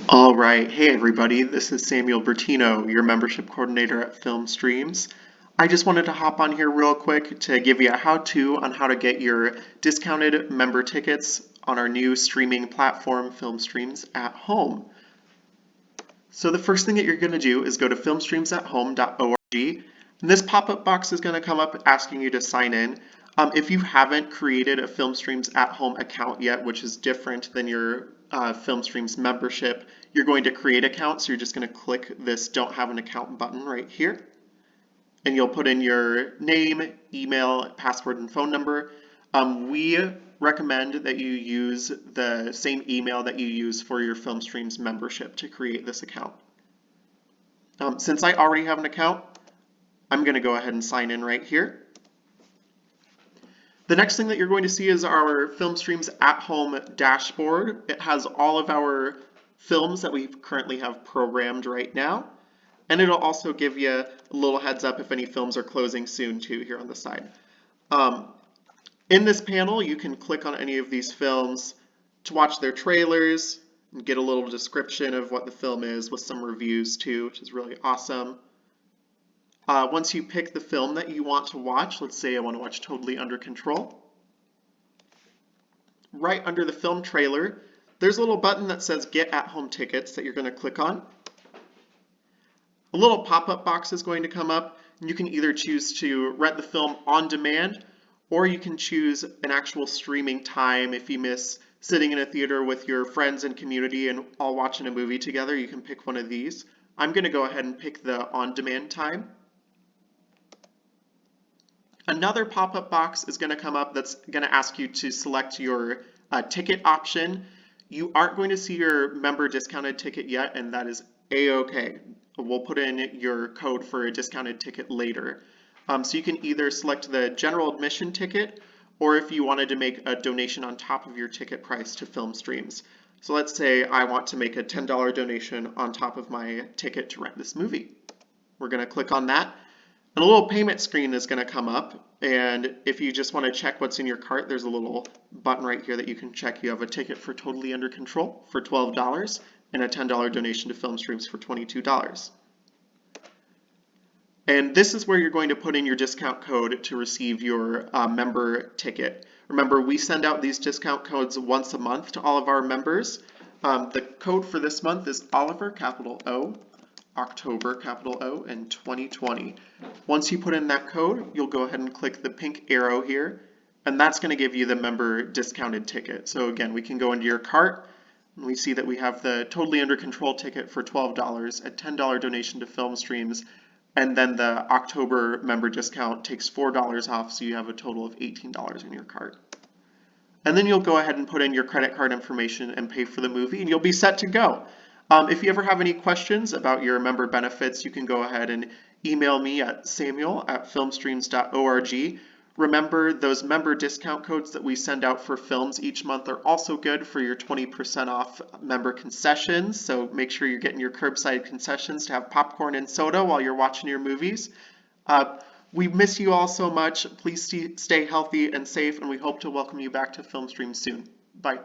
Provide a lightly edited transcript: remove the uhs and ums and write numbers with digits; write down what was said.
All right. Hey, everybody. This is Samuel Bertino, your membership coordinator at Film Streams. I just wanted to hop on here real quick to give you a how-to on how to get your discounted member tickets on our new streaming platform, Film Streams at Home. So the first thing that you're going to do is go to filmstreamsathome.org. And this pop-up box is going to come up asking you to sign in. If you haven't created a Film Streams at Home account yet, which is different than your Film Streams membership, you're going to create account. So you're just going to click this Don't Have an Account button right here. And you'll put in your name, email, password, and phone number. We recommend that you use the same email that you use for your Film Streams membership to create this account. Since I already have an account, I'm going to go ahead and sign in right here. The next thing that you're going to see is our Film Streams at Home dashboard. It has all of our films that we currently have programmed right now. And it'll also give you a little heads up if any films are closing soon too here on the side. In this panel, you can click on any of these films to watch their trailers and get a little description of what the film is with some reviews too, which is really awesome. Once you pick the film that you want to watch, let's say I want to watch Totally Under Control. Right under the film trailer, there's a little button that says Get at Home Tickets that you're going to click on. A little pop-up box is going to come up, and you can either choose to rent the film on demand, or you can choose an actual streaming time. If you miss sitting in a theater with your friends and community and all watching a movie together, you can pick one of these. I'm going to go ahead and pick the on-demand time. Another pop-up box is going to come up that's going to ask you to select your ticket option. You aren't going to see your member discounted ticket yet, and that is A-OK. We'll put in your code for a discounted ticket later. So you can either select the general admission ticket, or if you wanted to make a donation on top of your ticket price to Film Streams. So let's say I want to make a $10 donation on top of my ticket to rent this movie. We're going to click on that. And a little payment screen is going to come up, and if you just want to check what's in your cart, there's a little button right here that you can check. You have a ticket for Totally Under Control for $12 and a $10 donation to Film Streams for $22. And this is where you're going to put in your discount code to receive your member ticket. Remember, we send out these discount codes once a month to all of our members. The code for this month is Oliver, capital O, October, capital O, and 2020. Once you put in that code, you'll go ahead and click the pink arrow here, and that's going to give you the member discounted ticket. So again, we can go into your cart, and we see that we have the Totally Under Control ticket for $12, a $10 donation to Film Streams, and then the October member discount takes $4 off, so you have a total of $18 in your cart. And then you'll go ahead and put in your credit card information and pay for the movie, and you'll be set to go. If you ever have any questions about your member benefits, you can go ahead and email me at samuel@filmstreams.org. Remember, those member discount codes that we send out for films each month are also good for your 20% off member concessions, so make sure you're getting your curbside concessions to have popcorn and soda while you're watching your movies. We miss you all so much. Please stay healthy and safe, and we hope to welcome you back to Film Streams soon. Bye.